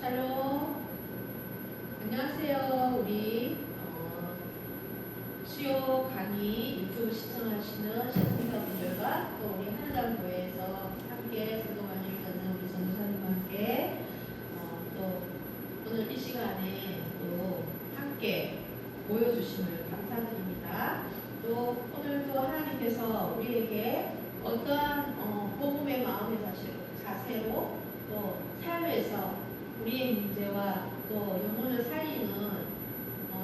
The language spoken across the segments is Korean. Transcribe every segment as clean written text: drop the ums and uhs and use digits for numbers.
샬롬. 안녕하세요. 우리 수요 강의 유튜브 시청하시는 시청자분들과 또 우리 하늘강교회에서 함께 성도관을 갖는 우리 전도사님과 함께 또 오늘 이 시간에 또 함께 모여주심을 감사드립니다. 또 오늘도 하나님께서 우리에게 어떠한 복음의 마음의 자세로 또 삶에서 우리의 문제와 또 영혼을 살리는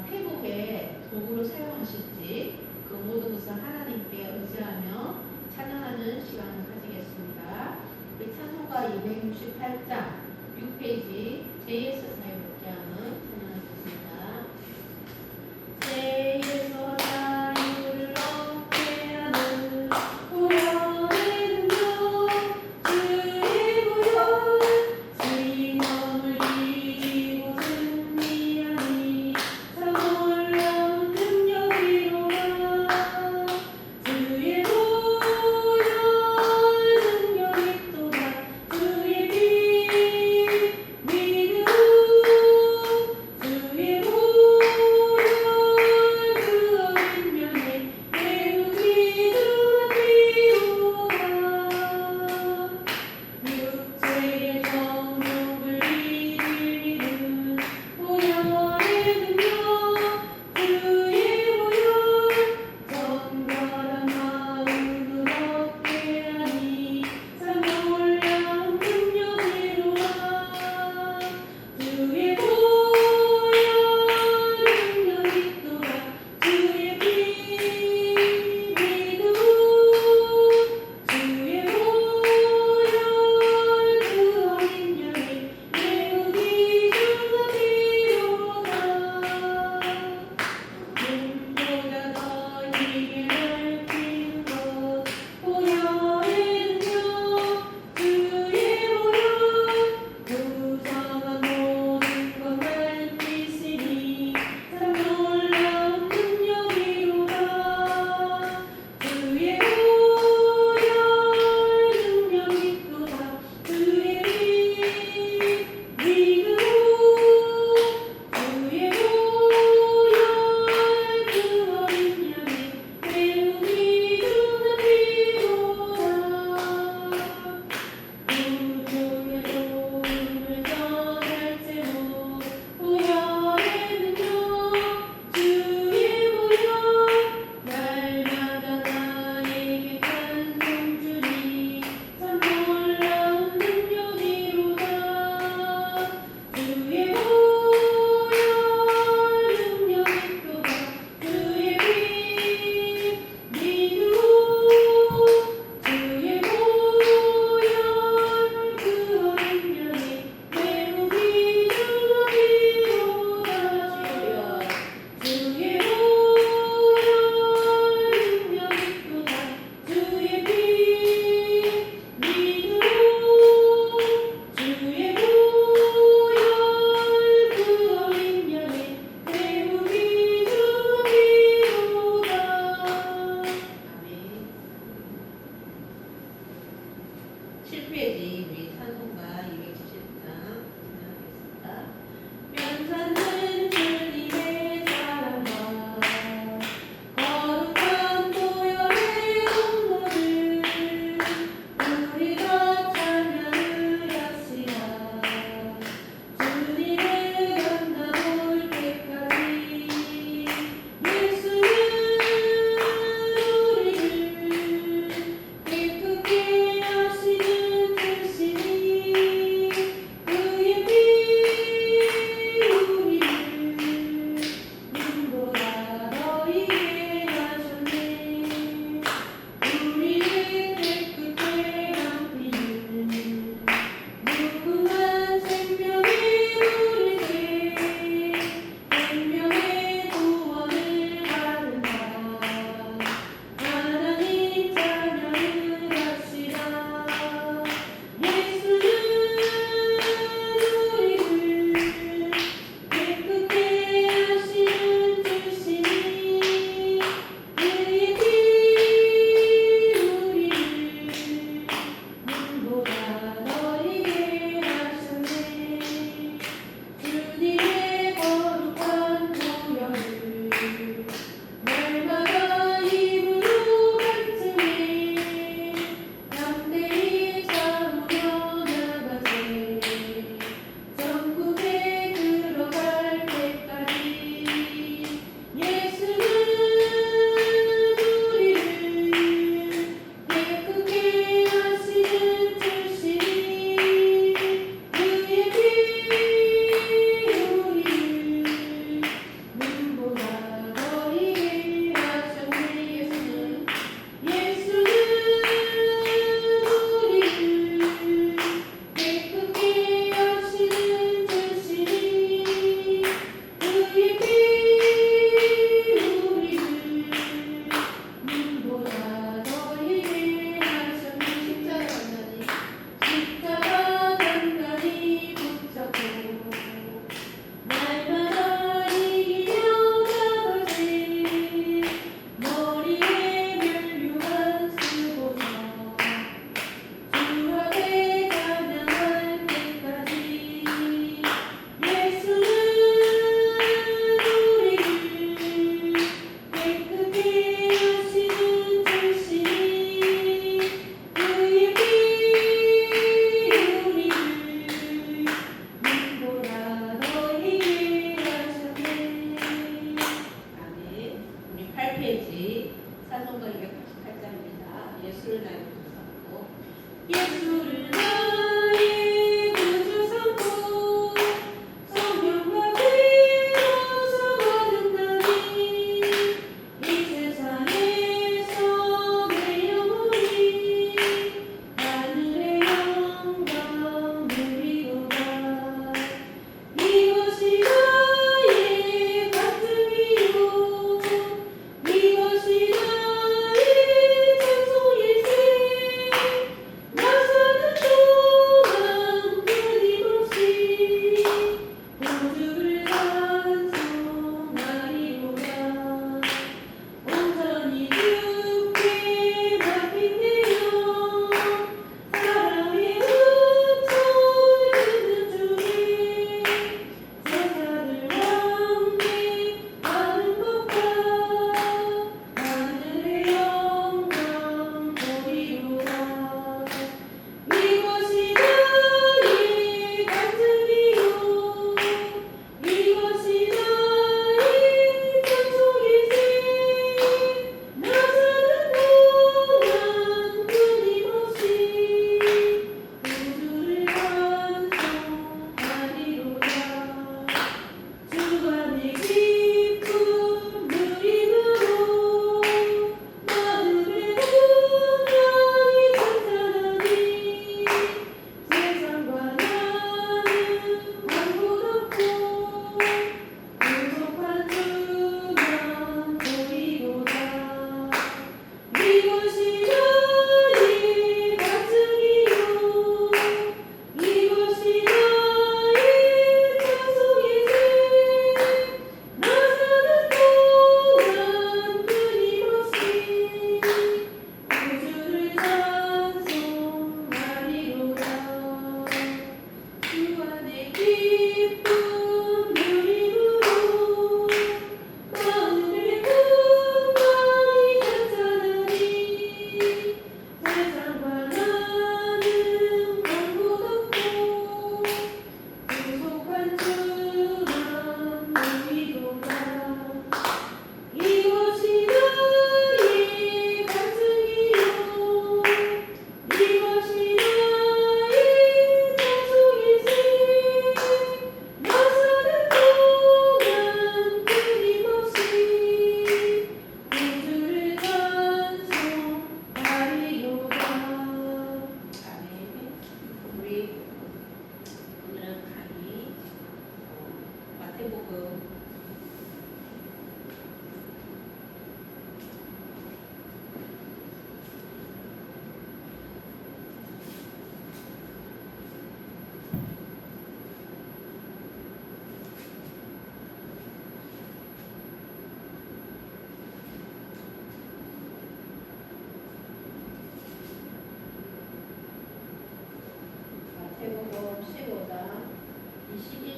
회복의 도구로 사용하실지 그 모든 것을 하나님께 의지하며 찬양하는 시간을 가지겠습니다. 우리 찬송가 268장 6페이지 JS 사역롭게 하는 찬양하겠습니다. JS에서 자유를 얻게 하는 구원의 능력 주의 구원 주의 몸을 이기고 승리하니 참 놀라운 능력이로다. 주의 보혈 능력이 또다. 주의 피 믿음 주의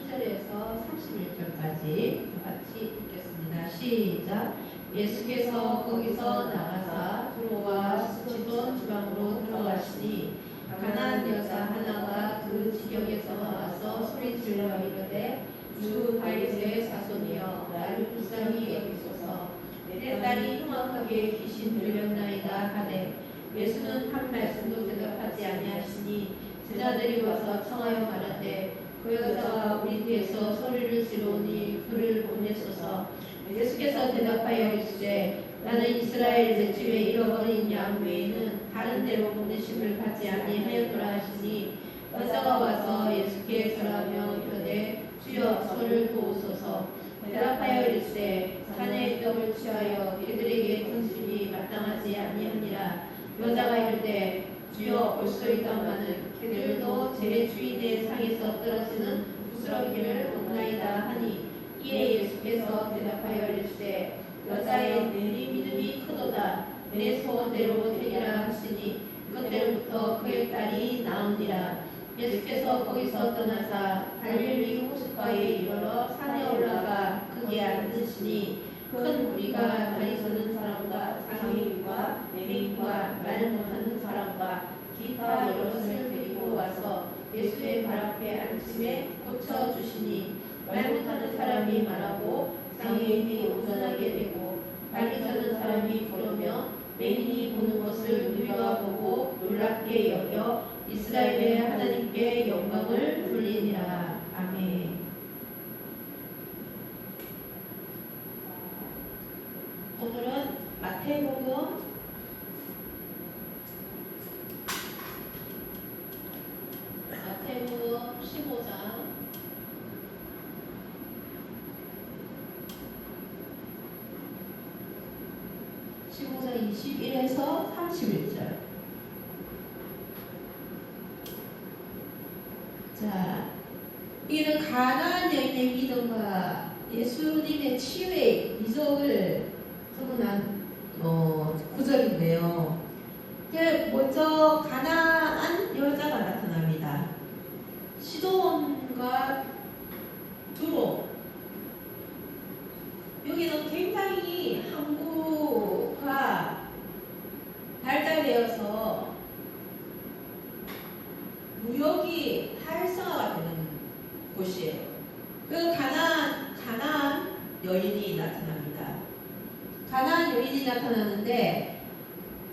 31절에서 31절까지 같이 읽겠습니다. 시작. 예수께서 거기서 나가사 두로와 시돈 지방으로 들어가시니 가나안 여자 하나가 그 지경에서 와서 소리질러 이르되 주 다윗의 자손이여 나를 불쌍히 여기소서. 내 딸이 흉악하게 귀신 들렸나이다 하되 예수는 한 말씀도 대답하지 아니하시니 제자들이 와서 청하여 가라되 그 여자가 우리 뒤에서 소리를 지르니 그를 보내소서. 예수께서 대답하여 이르시되 나는 이스라엘 내 집에 잃어버린 양 외에는 다른 데로 보내심을 받지 아니하였노라 하시니 여자가 와서 예수께 절하며 이르되 주여 저를 도우소서. 대답하여 이르시되 자네의 떡을 취하여 그들에게 던지니 마땅하지 아니하니라. 여자가 이르되 주여 올소이다마는 그들도 제 주인의 상에서 떨어지는 부스러기를 먹나이다 하니 이에 예수께서 대답하여 이르시되 여자의 내 믿음이 크도다. 내 소원대로 되리라 하시니 그때부터 그의 딸이 나오니라. 예수께서 거기서 떠나사 갈릴리 호숫가에 이르러 산에 올라가 거기에 앉으시니 큰 무리가 다리 서는 사람과 장애인과 매민과 말 못하는 사람과 기타 여럿을 데리고 와서 예수의 발 앞에 앉힘에 고쳐주시니 말 못하는 사람이 말하고 장애인이 운전하게 되고 발이 서는 사람이 걸으며 매민이 보는 것을 누리가 보고 놀랍게 여겨 이스라엘의 하나님께 영광을 돌리니라. 아멘. 오늘은 마태복음 15장 21에서 31절. 자, 이는 가나안 여인의 믿음과 예수님의 치유의 이적을 선언한 구절인데요. 먼저 가나안 여자가 나타납니다. 시돈과 두로. 여기는 굉장히 항구가 발달되어서 무역이 활성화가 되는 곳이에요. 그 가나안 여인이 나타납니다. 가나안 여인이 나타나는데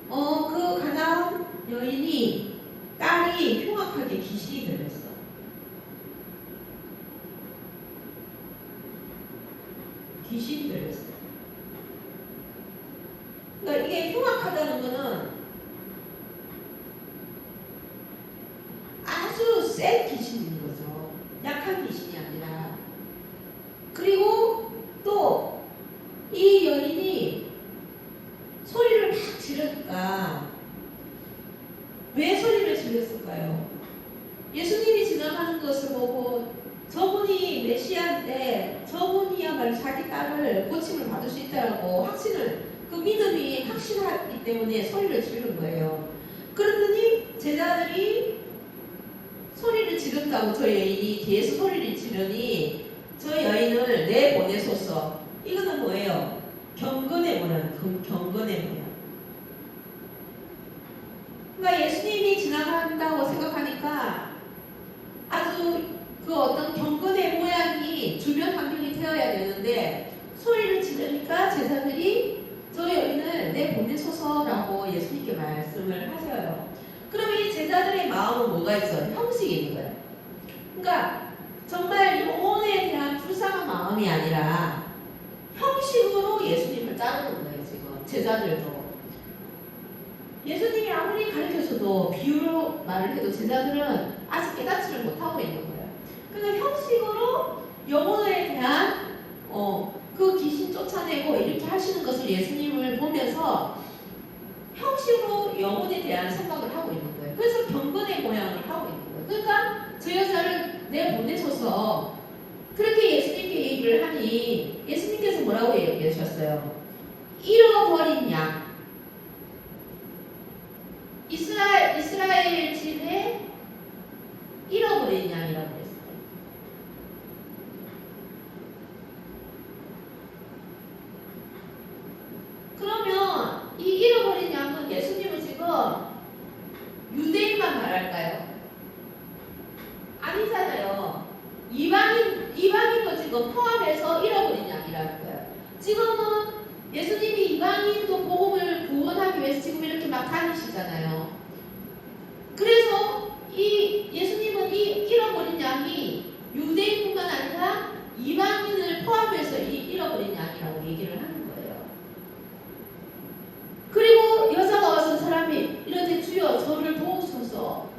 그 가나안 여인이 딸이 흉악하게 귀신이 들렸어. 귀신이 들렸어. 그러니까 이게 흉악하다는 거는 아주 센 귀신인 거죠. 약한 귀신이 아니라. 그리고 또 이 여인이 소리를 막 지르니까 왜 소리를 질렀을까요? 예수님이 지나가는 것을 보고 저분이 메시아인데 저분이야말로 자기 딸을 고침을 받을 수 있다고 확신을, 그 믿음이 확신하기 때문에 소리를 지르는 거예요. 그러더니 제자들이 소리를 지른다고 저 여인이 뒤에서 소리를 지르니 저 여인을 내보내소서. 이거는 뭐예요? 경건의 모양, 경건의 모양. 그러니까 예수님이 지나간다고 생각하니까 아주 그 어떤 경건의 모양이 주변 환경이 되어야 되는데 소리를 지르니까 제자들이 저 여인을 내보내소서라고 예수님께 말씀을 하셔요. 그럼 이 제자들의 마음은 뭐가 있어요? 형식이 있는 거예요. 그러니까 정말 영혼에 대한 불쌍한 마음이 아니라 형식으로 예수님을 자르는 거예요. 지금 제자들도 예수님이 아무리 가르쳐줘도 비유로 말을 해도 제자들은 아직 깨닫지를 못하고 있는 거예요. 그러니까 형식으로 영혼에 대한 그 귀신 쫓아내고 이렇게 하시는 것을 예수님을 보면서 형식으로 영혼에 대한 생각을 하고 있는 거예요. 그래서 경건의 모양을 하고 있는 거예요. 그러니까 저 여자를 내보내셔서 그렇게 예수님께 얘기를 하니 예수님께서 뭐라고 얘기하셨어요? 잃어버린 양. 이스라엘 집에 잃어버린 양이라고 했어요. 아니잖아요. 이방인도 지금 포함해서 잃어버린 양이라는 거예요. 지금은 예수님이 이방인도 복음을 구원하기 위해서 지금 이렇게 막 다니시잖아요. 그래서 이 예수님은 이 잃어버린 양이 유대인뿐만 아니라 이방인을 포함해서 잃어버린 양이라고 얘기를 하는 거예요. 그리고 여자가 와서 사람이 이러되 주여 저를 도우소서.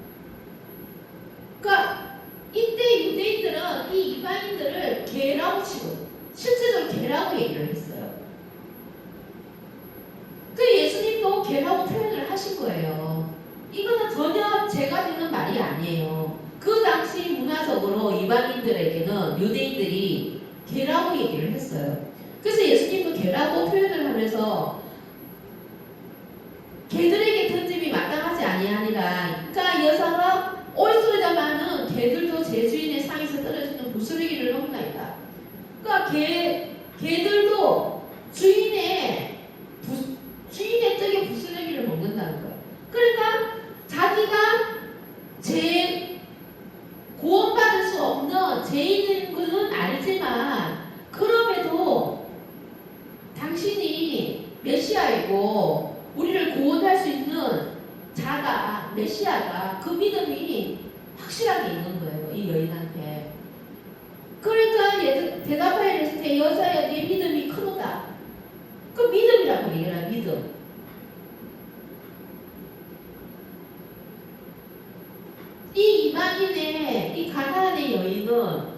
그러니까 이때 유대인들은 이 이방인들을 개라고 치고 실제적으로 개라고 얘기를 했어요. 그 예수님도 개라고 표현을 하신 거예요. 이거는 전혀 제가 듣는 말이 아니에요. 그 당시 문화적으로 이방인들에게는 유대인들이 개라고 얘기를 했어요. 그래서 예수님도 개라고 표현을 하면서 개들에게 던짐이 마땅하지 아니하니라. 그러니까 여자가 옳소이다마는 개들도 제 주인의 상에서 떨어지는 부스러기를 먹나이다. 그러니까 개들도 주인의 떡의 부스러기를 먹는다는 거예요. 그러니까 자기가 구원받을 수 없는 죄인인 것은 알지만 그럼에도 당신이 메시아이고 우리를 구원할 수 있는 자가 메시아가 그 믿음이 확실하게 있는 거예요. 이 여인한테. 그러니까 대답하여 이랬을 때 여자야 네 믿음이 크도다. 그 믿음이라고 얘기해라. 믿음. 이 이방인의 이 가나안의 여인은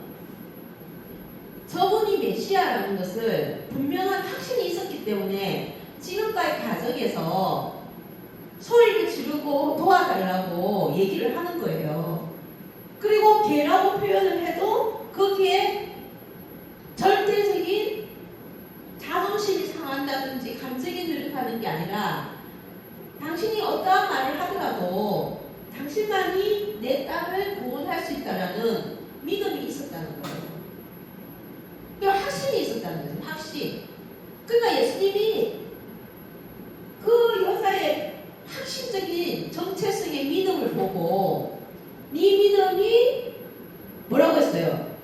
저분이 메시아라는 것을 분명한 확신이 있었기 때문에 지금까지 가정에서 소리를 지르고 도와달라고 얘기를 하는 거예요. 그리고 개라고 표현을 해도 거기에 절대적인 자존심이 상한다든지 감정이 늘어가는 게 아니라 당신이 어떠한 말을 하더라도 당신만이 내 딸을 구원할 수 있다라는 믿음이 있었다는 거예요. 그 확신이 있었다는 거죠. 확신. 그러니까 예수님이 그 여자의 확신적인 정체성의 믿음을 보고 네 믿음이 뭐라고 했어요?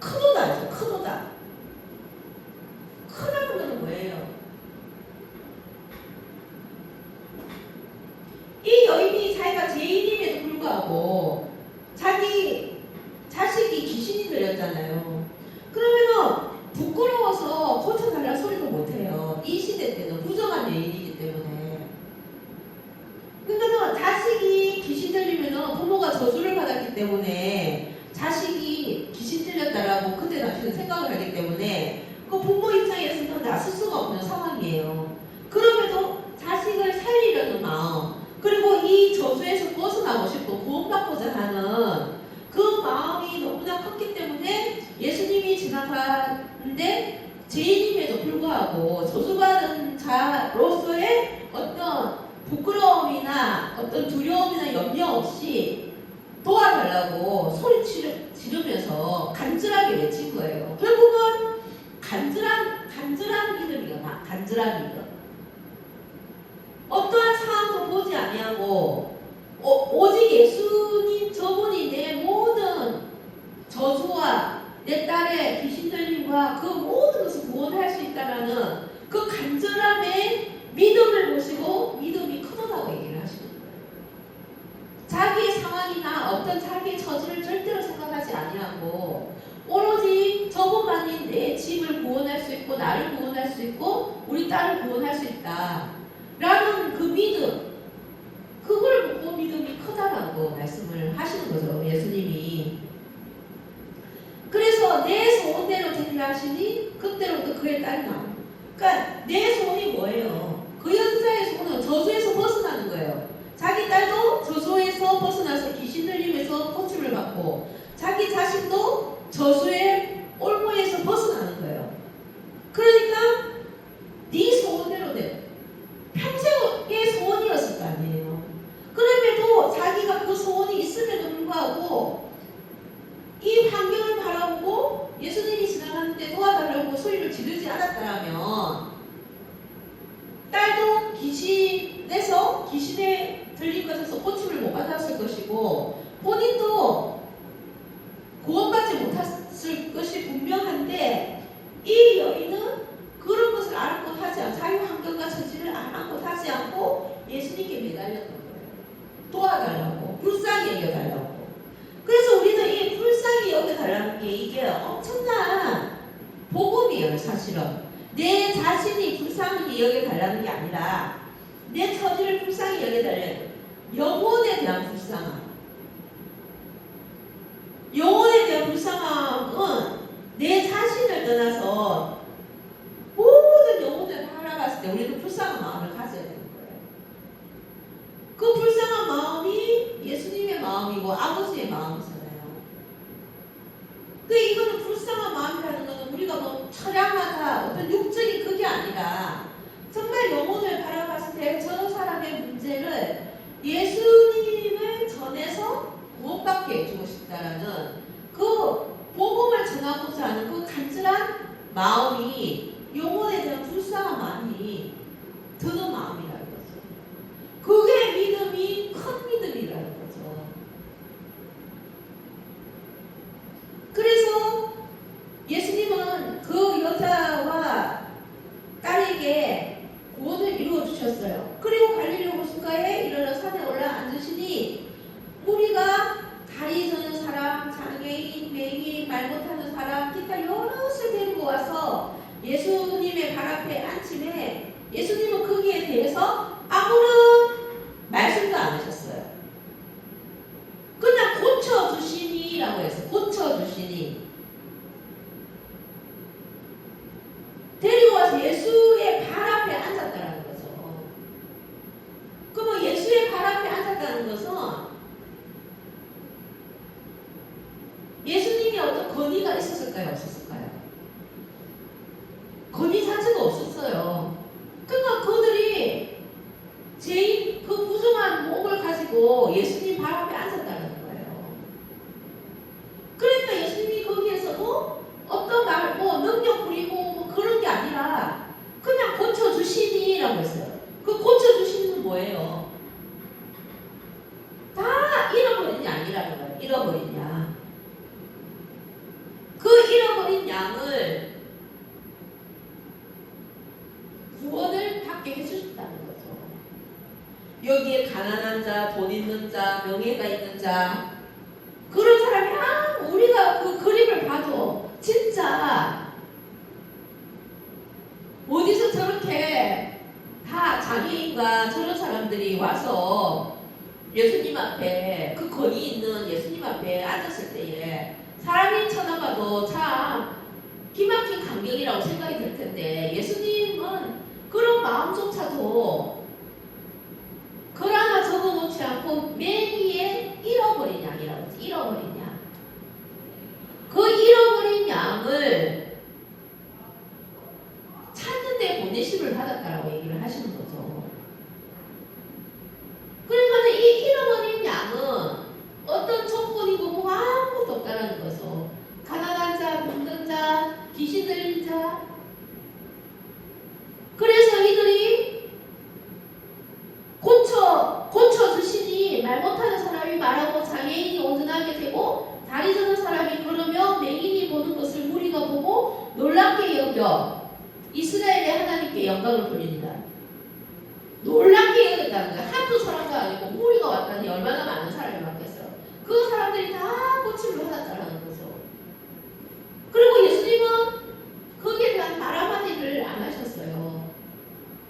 크도다 했어요. 크도다. 크다는 건 뭐예요? 이 여인이 자기가 죄인임에도 불구하고 자기 자식이 귀신이 들렸잖아요. 그러면은 부끄러워서 고쳐달라는 소리도 못해요. 이 시대 때는 부정한 여인이기 때문에. 그러니까 자식이 귀신 들리면은 부모가 저주를 받았기 때문에 자식이 귀신 들렸다라고 그때 당시는 생각을 하기 때문에 그 부모 입장에서는 나설 수가 없는 상황이에요. 그럼에도 자식을 살리려는 마음, 그리고 이 저주에서 벗어나고 싶고 구원받고자 하는 그 마음이 너무나 컸기 때문에 예수님이 지나가는데 죄인임에도 불구하고 저주받은 자로서의 어떤 부끄러움이나 어떤 두려움이나 염려 없이 도와달라고 소리 지르면서 간절하게 외친 거예요. 결국은 간절한 믿음이다. 간절한 믿음. 어떠한 상황도 보지 아니하고 오직 예수님 저분이 내 모든 저주와 내 딸의 귀신 들림과 그 모든 것을 구원할 수 있다라는 그 간절함의 믿음을 보시고 믿음이 크다고 얘기를 하시는 거예요. 자기의 상황이나 어떤 자기의 처지를 절대로 생각하지 아니하고 오로지 저분만이 내 집을 구원할 수 있고 나를 구원할 수 있고 우리 딸을 구원할 수 있다 라는 그 믿음, 그걸 보고 믿음이 크다라고 말씀을 하시는 거죠. 예수님이. 그래서 내 소원대로 되리라 하시니 그때로부터 그의 딸이 나옵니다. 그러니까 내 소원이 뭐예요? 그 여자의 소원은 저주에서 벗어나는 거예요. 자기 딸도 저주에서 벗어나서 귀신 들림에서 고침을 받고 자기 자신도 저주의 올무에서 벗어나는 거예요. 그러니까 네 소원대로 돼. 평생의 소원이었을 거 아니에요. 그럼에도 자기가 그 소원이 있음에도 불구하고 이 환경을 바라보고 예수님이 지나가는데 도와달라고 소리를 지르지 않았다면 딸도 귀신에 들린 것에서 고침을 못 받았을 것이고 본인도 달라는 게 이게 엄청난 복음이에요. 사실은 내 자신이 불쌍하게 여겨달라는 게 아니라 내 처지를 불쌍히 여겨달라는 영혼에 대한 불쌍함. 영혼에 대한 불쌍함은 내 자신을 떠나서 모든 영혼을 바라봤을 때 우리는 불쌍한 마음을 가져야 되는 거예요. 그 불쌍한 마음이 예수님의 마음이고 아버지의 마음이잖아요. 그 이거는 불쌍한 마음이라는 것은 우리가 뭐 철학마다 어떤 육적인 그게 아니라 정말 영혼을 바라봤을 때 저 사람의 문제를 예수님을 전해서 구원받게 해주고 싶다라는 그 복음을 전하고자 하는 그 간절한 마음이 영혼에 대한 불쌍한 마음이 드는 마음이라는 거죠. 그게 믿음이 큰 믿음이라는 거죠. 그래서 예수님은 그 여자와 딸에게 구원을 이루어 주셨어요. 그리고 갈릴리 호숫가에 이르러 산에 올라 앉으시니 무리가 다리 저는 사람, 장애인, 맹인, 말 못하는 사람, 기타 여럿을 데리고 와서 예수님의 발 앞에 앉힘에 예수님은 거기에 대해서 아무런 말씀도 안 하셨어요. 그냥 고쳐주시니라고 했어요. 고쳐주시니. 데리고 와서 예수의 발 앞에 앉았다는 거죠. 그러면 예수의 발 앞에 앉았다는 것은 예수님이 어떤 권위가 있었을까요? 없었을까요? 권위 자체가 없었어요. 그러니까 그들이 죄인 그 부정한 몸을 가지고 예수님 발 앞에 앉았다는 거예요. 그러니까 예수님이 거기에서도 어떤 말, 뭐 능력 부리고 뭐 그런 게 아니라 그냥 고쳐주시니라고 했어요. 그 고쳐주시는 뭐예요? 다 잃어버린 양이라는 거예요. 잃어버린 양. 그 잃어버린 양을 구원을 받게 해주셨다는 거죠. 여기에 가난한 자, 돈 있는 자, 명예가 있는 자 그런 사람이 우리가 그 그림을 봐도 진짜 어디서 저렇게 다 장애인과 저런 사람들이 와서 예수님 앞에 그 권위 있는 예수님 앞에 앉았을 때에 사람이 쳐다봐도 참 기막힌 광경이라고 생각이 들 텐데 예수님은 그런 마음조차도 글 하나 적어놓지 않고 매기에 잃어버린 양이라고 하지. 잃어버린 양. 그 잃어버린 양을 찾는 데 보내심을 받았다라고 얘기를 하시는 거죠. 그러니까 이 잃어버린 양은 어떤 조건이고 뭐 아무것도 없다라는 거죠. 가난한 자, 병든 자, 귀신 들린 자. 그래서 이들이 고쳐주시니 말 못하는 사람이 말하고 장애인이 온전하게 되고 다리 저는 사람이 걸으며 맹인이 보는 것을 무리가 보고 놀랍게 여겨 이스라엘의 하나님께 영광을 돌립니다. 놀랍게 여겼다는 거예요. 한두 사람도 아니고 무리가 왔다니 얼마나 많은 사람이 왔겠어요. 그 사람들이 다 고침을 받았다는 거죠. 그리고 예수님은 거기에 대한 말 한마디를 안 하셨어요.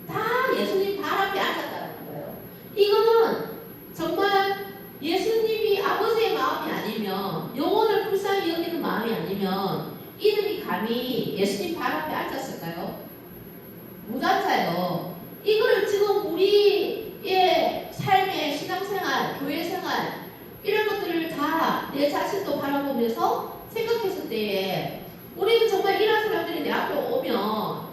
다 예수님 발 앞에 앉았다는 거예요. 이거는 정말 예수님이 아버지의 마음이 아니면 영혼을 불쌍히 여기는 마음이 아니면 이들이 감히 예수님 발 앞에 앉았을까요? 못 앉아요. 이거를 지금 우리의 삶의 신앙생활, 교회생활 이런 것들을 다 내 자신도 바라보면서 생각했을 때에 우리는 정말 이런 사람들이 내 앞에 오면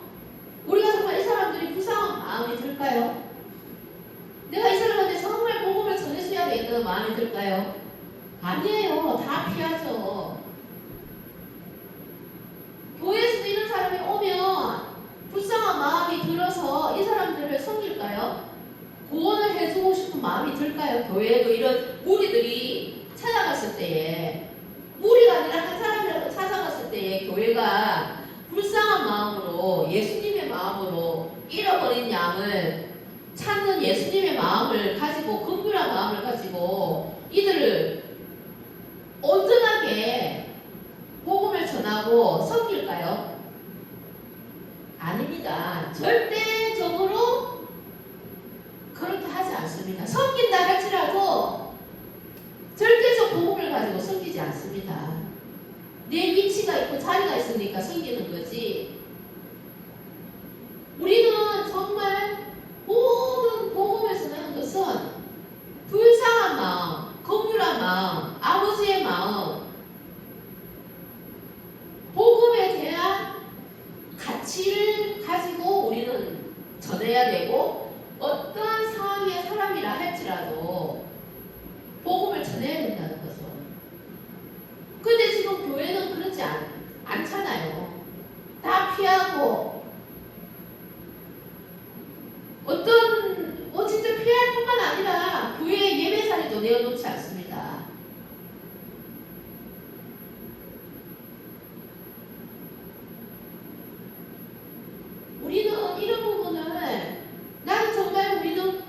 우리가 정말 이 사람들이 불쌍한 마음이 들까요? 내가 이 사람한테 정말 복음을 전해줘야 되겠다는 마음이 들까요? 아니에요. 다 피하죠. 교회에서도 이런 사람이 오면 불쌍한 마음이 들어서 이 사람들을 섬길까요? 구원을 해주고 싶은 마음이 들까요? 교회에도 이런 무리들이 찾아갔을 때에 무리가 아니라 한 사람이라도 찾아갔을 때에 교회가 불쌍한 마음으로 예수님의 마음으로 잃어버린 양을 찾는 예수님의 마음을 가지고 긍휼한 마음을 가지고 이들을 온전하게 전하고 섬길까요? 아닙니다. 절대적으로 그렇게 하지 않습니다. 섬긴다 할지라도 절대적 복음을 가지고 섬기지 않습니다. 내 위치가 있고 자리가 있으니까 섬기는 거지. 우리는 정말 모든 복음을 전하는 것은 불쌍한 마음, 긍휼한 마음, 아버지의 마음, 복음에 대한 가치를 가지고 우리는 전해야 되고, 어떠한 상황의 사람이라 할지라도 복음을 전해야 된다는 거죠. 근데 지금 교회는 그렇지 않잖아요. 다 피하고 진짜 피할 뿐만 아니라 교회에 예배 자리도 내어놓지 않습니다. 우리는 이런 부분을, 나는 정말 우리는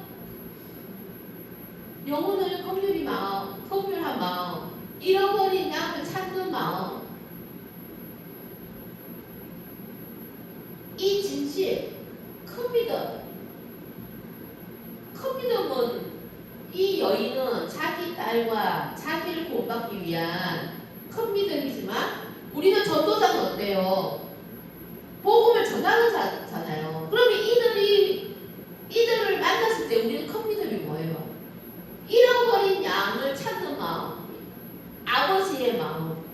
영혼을 긍휼한 마음, 잃어버린 양을 찾는 마음, 이 진실, 큰 믿음은 이 여인은 자기 딸과 자기를 구원받기 위한 큰 믿음이지만, 우리는 전도자는 어때요? 복음을 전하는 자잖아요. 그러면 이들을 만났을 때 우리는 큰 믿음이 뭐예요? 잃어버린 양을 찾는 마음, 아버지의 마음.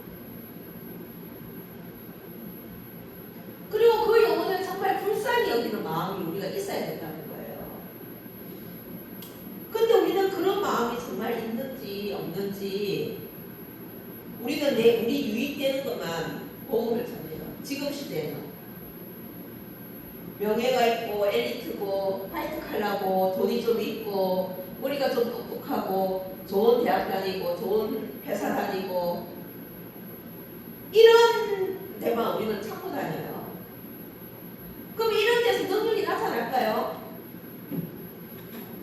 그리고 그 영혼을 정말 불쌍히 여기는 마음이 우리가 있어야 된다는 거예요. 근데 우리는 그런 마음이 정말 있는지 없는지, 우리는 우리 유익되는 것만 복음을 전해요. 지금 시대에는 명예가 있고 엘리트고 화이트 칼라고 돈이 좀 있고 머리가 좀 똑똑하고 좋은 대학 다니고 좋은 회사 다니고 이런 데만 우리는 찾고 다녀요. 그럼 이런 데서 능력이 나타날까요?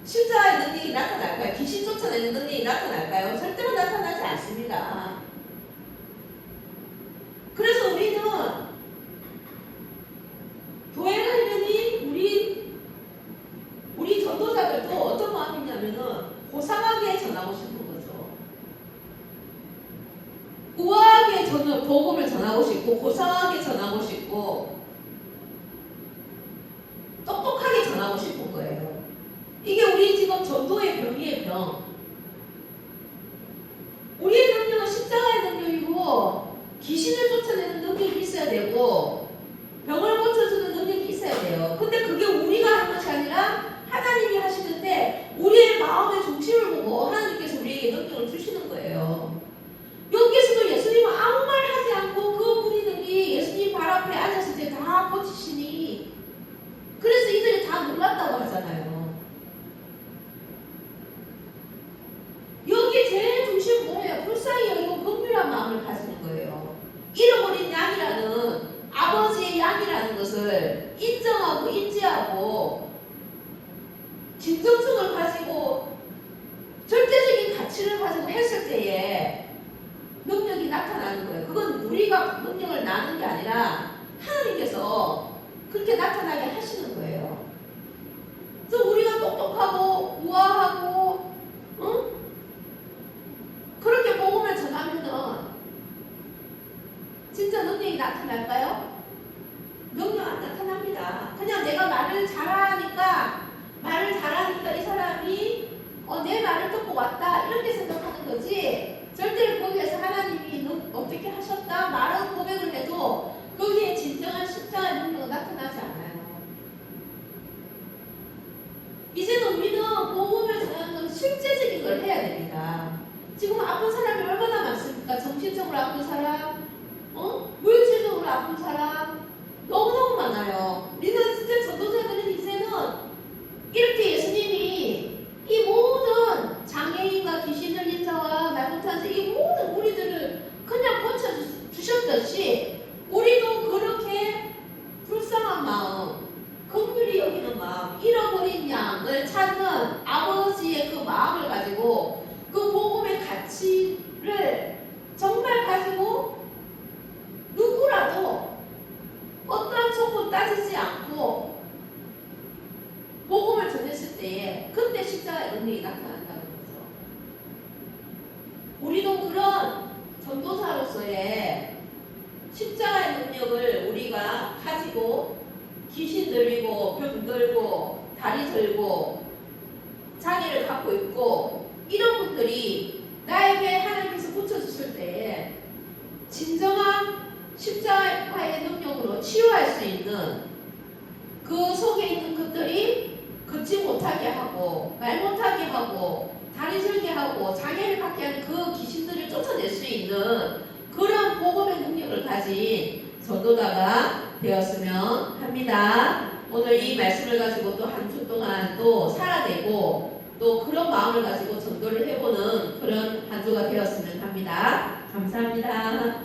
십자가의 능력이 나타날까요? 귀신 쫓아내는 능력이 나타날까요? 절대로 나타나지 않습니다. 그래서 우리는 교회 가려니 우리 전도자들도 어떤 마음이냐면은 고상하게 전하고 싶은 거죠. 우아하게 복음을 전하고 싶고, 고상하게 전하고 싶고, 똑똑하게 전하고 싶은 거예요. 이게 우리 지금 전도의 병이에요, 병. 우리의 능력은 십자가의 능력이고, 귀신을 쫓아내는 능력이 있어야 되고, 병을 고쳐주는 능력이 있어야 돼요. 근데 그게 우리가 하는 것이 아니라 하나님이 하시는데, 우리의 마음의 중심을 보고 하나님께서 우리에게 능력을 주시는 거예요. 여기서도 예수님은 아무 말 하지 않고 그 무리들이 예수님 발 앞에 앉았을 때 다 고치시니, 그래서 이들이 다 놀랐다고 하잖아요. 여기 제일 중심 뭐예요? 불쌍히 여기고 긍휼한 마음을 가지는 거예요. 잃어버린 양이라는, 아버지의 양이라는 것을 인정하고 인지하고 진정성을 가지고 절대적인 가치를 가지고 했을 때에 능력이 나타나는 거예요. 그건 우리가 능력을 나는 게 아니라 하나님께서 그렇게 나타나게 하시는 거예요. 그래서 우리가 똑똑하고 우아하고 그렇게 복음을 전하면은 진짜 능력이 나타날까요? 능력 안 나타납니다. 그냥 내가 말을 잘하니까 이 사람이 내 말을 듣고 왔다 이렇게 생각하는 거지, 절대로 거기에서 하나님이 어떻게 하셨다 말은 고백을 해도 거기에 진정한 십자가의 능력은 나타나지 않아요. 이제는 우리는 복음을 전하는 건 실제적인 걸 해야 됩니다. 지금 아픈 사람이 얼마나 많습니까? 정신적으로 아픈 사람, 물질적으로 아픈 사람 너무너무 많아요. 우리는 진짜 전도자들은 이제는 이렇게 예수님이 이 모든 장애인과 귀신 들린 자와 말 못하는 자, 이 모든 우리들을 그냥 고쳐주셨듯이 우리도 그렇게 불쌍한 마음, 긍휼히 여기는 마음, 잃어버린 양을 찾는 아버지의 그 마음을 가지고 그 복음의 가치를 정말 가지고 누구라 귀신 들리고 병 들고 다리 절고 장애를 갖고 있고 이런 분들이 나에게 하나님께서 붙여주실 때에 진정한 십자가의 능력으로 치유할 수 있는 그 속에 있는 것들이 걷지 못하게 하고 말 못하게 하고 다리 절게 하고 장애를 갖게 하는 그 귀신들을 쫓아낼 수 있는 그런 복음의 능력을 가진 전도자가 되었으면 합니다. 오늘 이 말씀을 가지고 또 한 주 동안 또 살아내고 또 그런 마음을 가지고 전도를 해보는 그런 한 주가 되었으면 합니다. 감사합니다.